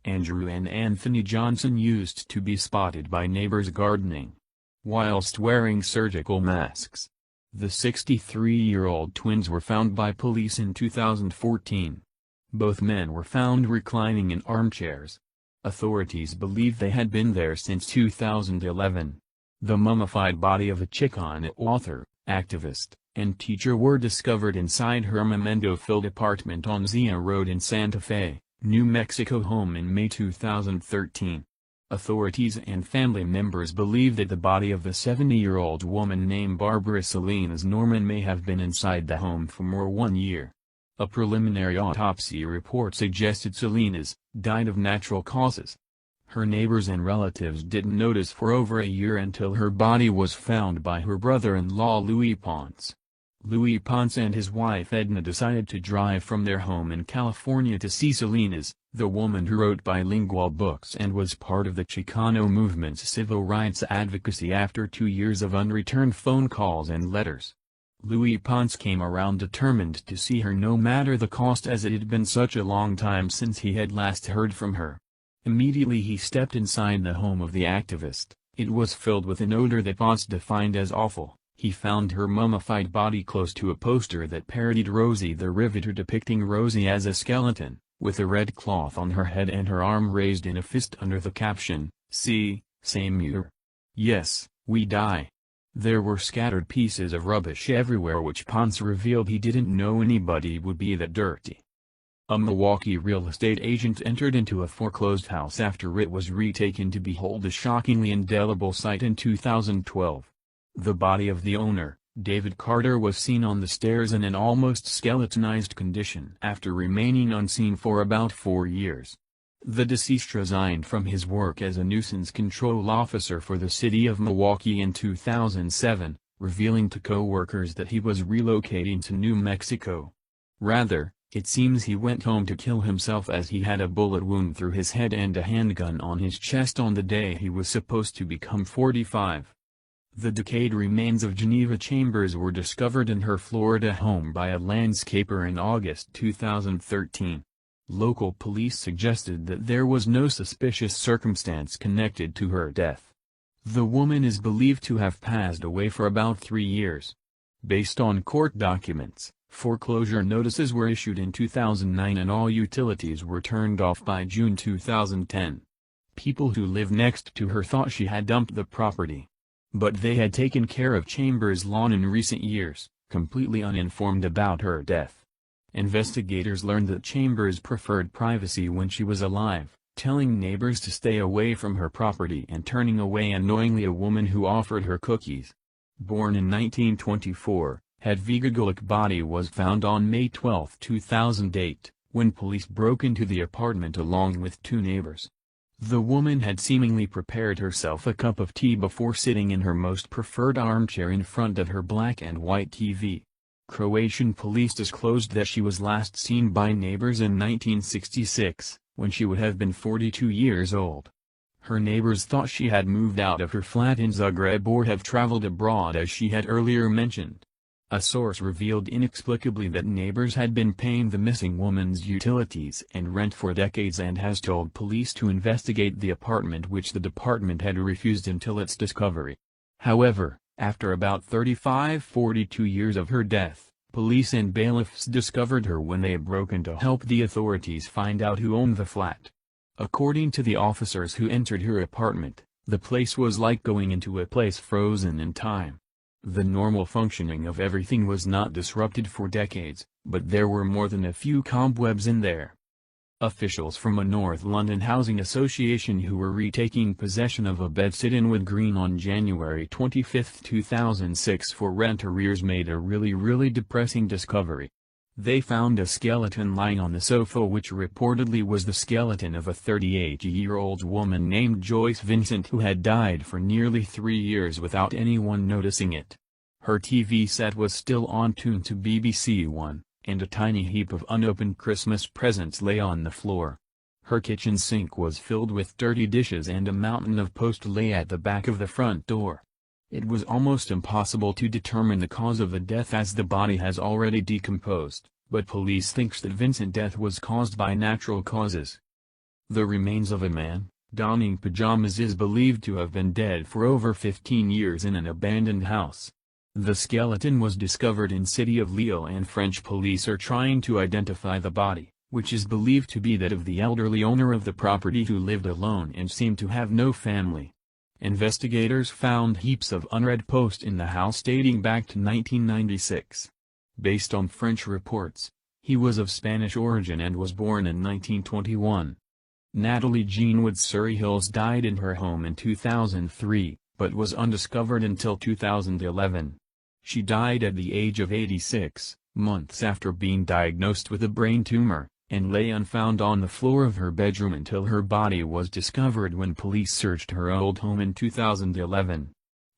Andrew and Anthony Johnson used to be spotted by neighbors gardening whilst wearing surgical masks. The 63-year-old twins were found by police in 2014. Both men were found reclining in armchairs. Authorities believe they had been there since 2011. The mummified body of a Chicana author, activist, and teacher were discovered inside her memento-filled apartment on Zia Road in Santa Fe, New Mexico home in May 2013. Authorities and family members believe that the body of the 70-year-old woman named Barbara Salinas Norman may have been inside the home for more than 1 year. A preliminary autopsy report suggested Salinas died of natural causes. Her neighbors and relatives didn't notice for over a year until her body was found by her brother-in-law Louis Ponce. Louis Ponce and his wife Edna decided to drive from their home in California to see Salinas, the woman who wrote bilingual books and was part of the Chicano movement's civil rights advocacy after 2 years of unreturned phone calls and letters. Louis Ponce came around determined to see her no matter the cost, as it had been such a long time since he had last heard from her. Immediately he stepped inside the home of the activist. It was filled with an odor that Ponce defined as awful. He found her mummified body close to a poster that parodied Rosie the Riveter, depicting Rosie as a skeleton, with a red cloth on her head and her arm raised in a fist under the caption, "See, Samuel. Yes, we die." There were scattered pieces of rubbish everywhere, which Ponce revealed he didn't know anybody would be that dirty. A Milwaukee real estate agent entered into a foreclosed house after it was retaken to behold a shockingly indelible sight in 2012. The body of the owner, David Carter, was seen on the stairs in an almost skeletonized condition after remaining unseen for about 4 years. The deceased resigned from his work as a nuisance control officer for the city of Milwaukee in 2007, revealing to co-workers that he was relocating to New Mexico. Rather, it seems he went home to kill himself, as he had a bullet wound through his head and a handgun on his chest on the day he was supposed to become 45. The decayed remains of Geneva Chambers were discovered in her Florida home by a landscaper in August 2013. Local police suggested that there was no suspicious circumstance connected to her death. The woman is believed to have passed away for about 3 years. Based on court documents, foreclosure notices were issued in 2009 and all utilities were turned off by June 2010. People who lived next to her thought she had dumped the property. But they had taken care of Chambers' lawn in recent years, completely uninformed about her death. Investigators learned that Chambers preferred privacy when she was alive, telling neighbors to stay away from her property and turning away unknowingly a woman who offered her cookies. Born in 1924, HEDVIGA GOLIK body was found on May 12, 2008, when police broke into the apartment along with 2 neighbors. The woman had seemingly prepared herself a cup of tea before sitting in her most preferred armchair in front of her black and white TV. Croatian police disclosed that she was last seen by neighbors in 1966, when she would have been 42 years old. Her neighbors thought she had moved out of her flat in Zagreb or have traveled abroad, as she had earlier mentioned. A source revealed inexplicably that neighbors had been paying the missing woman's utilities and rent for decades, and has told police to investigate the apartment, which the department had refused until its discovery. However, after about 42 years of her death, police and bailiffs discovered her when they broke in to help the authorities find out who owned the flat. According to the officers who entered her apartment, the place was like going into a place frozen in time. The normal functioning of everything was not disrupted for decades, but there were more than a few cobwebs in there. Officials from a North London housing association who were retaking possession of a bedsit in Wood Green on January 25, 2006 for rent arrears made a really depressing discovery. They found a skeleton lying on the sofa, which reportedly was the skeleton of a 38-year-old woman named Joyce Vincent, who had died for nearly 3 years without anyone noticing it. Her TV set was still on tune to BBC One, and a tiny heap of unopened Christmas presents lay on the floor. Her kitchen sink was filled with dirty dishes and a mountain of post lay at the back of the front door. It was almost impossible to determine the cause of the death, as the body has already decomposed, but police thinks that Vincent's death was caused by natural causes. The remains of a man, donning pajamas, is believed to have been dead for over 15 years in an abandoned house. The skeleton was discovered in city of Lille, and French police are trying to identify the body, which is believed to be that of the elderly owner of the property who lived alone and seemed to have no family. Investigators found heaps of unread posts in the house dating back to 1996. Based on French reports, he was of Spanish origin and was born in 1921. Natalie Jean Wood Surrey Hills died in her home in 2003, but was undiscovered until 2011. She died at the age of 86, months after being diagnosed with a brain tumor, and lay unfound on the floor of her bedroom until her body was discovered when police searched her old home in 2011.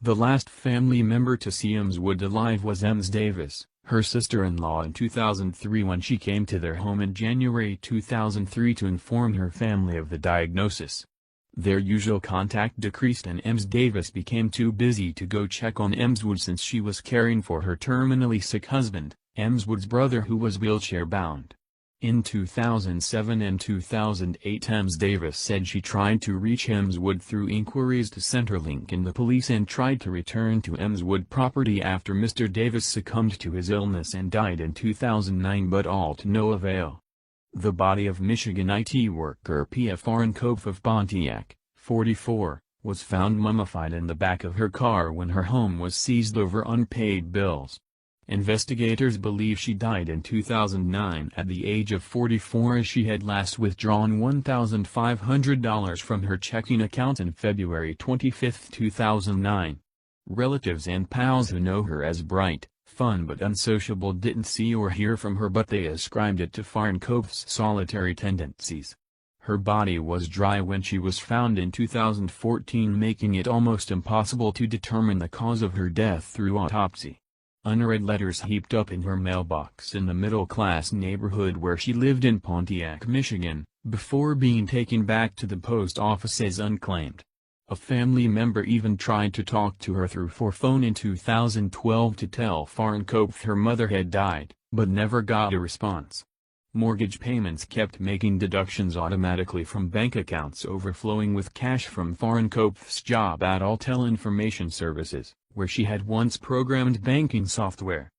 The last family member to see Ems Wood alive was Ems Davis, her sister-in-law, in 2003 when she came to their home in January 2003 to inform her family of the diagnosis. Their usual contact decreased and Ems Davis became too busy to go check on Ems Wood since she was caring for her terminally sick husband, Ems Wood's brother, who was wheelchair-bound. In 2007 and 2008, Ems Davis said she tried to reach Ems Wood through inquiries to Centrelink and the police and tried to return to Ems Wood property after Mr. Davis succumbed to his illness and died in 2009, but all to no avail. The body of Michigan IT worker Pia FARRENKOPF of Pontiac, 44, was found mummified in the back of her car when her home was seized over unpaid bills. Investigators believe she died in 2009 at the age of 44 as she had last withdrawn $1,500 from her checking account in February 25, 2009. Relatives and pals who know her as bright, fun but unsociable didn't see or hear from her, but they ascribed it to FARRENKOPF's solitary tendencies. Her body was dry when she was found in 2014, making it almost impossible to determine the cause of her death through autopsy. Unread letters heaped up in her mailbox in the middle-class neighborhood where she lived in Pontiac, Michigan, before being taken back to the post office as unclaimed. A family member even tried to talk to her through phone in 2012 to tell FARRENKOPF her mother had died, but never got a response. Mortgage payments kept making deductions automatically from bank accounts overflowing with cash from FARRENKOPF's job at Altel Information Services, where she had once programmed banking software.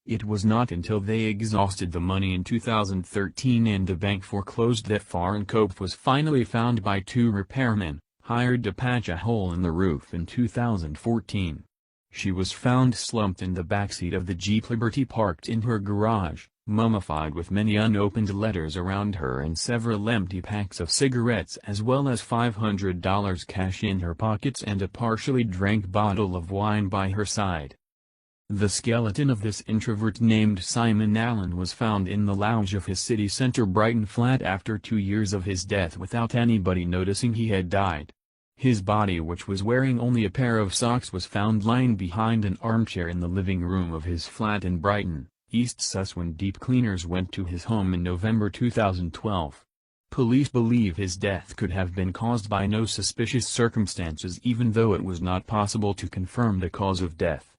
It was not until they exhausted the money in 2013 and the bank foreclosed that FARRENKOPF was finally found by two repairmen, hired to patch a hole in the roof in 2014. She was found slumped in the backseat of the Jeep Liberty parked in her garage, mummified with many unopened letters around her and several empty packs of cigarettes as well as $500 cash in her pockets and a partially drank bottle of wine by her side. The skeleton of this introvert named Simon Allen was found in the lounge of his city center Brighton flat after 2 years of his death without anybody noticing he had died. His body, which was wearing only a pair of socks, was found lying behind an armchair in the living room of his flat in Brighton, East Sus, when deep cleaners went to his home in November 2012. Police believe his death could have been caused by no suspicious circumstances, even though it was not possible to confirm the cause of death.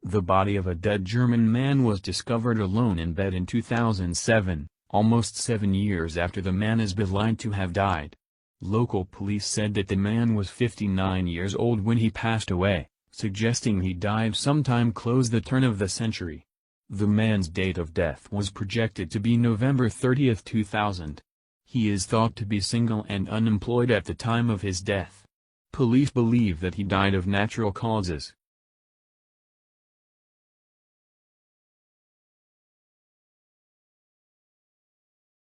The body of a dead German man was discovered alone in bed in 2007, almost 7 years after the man is believed to have died. Local police said that the man was 59 years old when he passed away, suggesting he died sometime close the turn of the century. The man's date of death was projected to be November 30, 2000. He is thought to be single and unemployed at the time of his death. Police believe that he died of natural causes.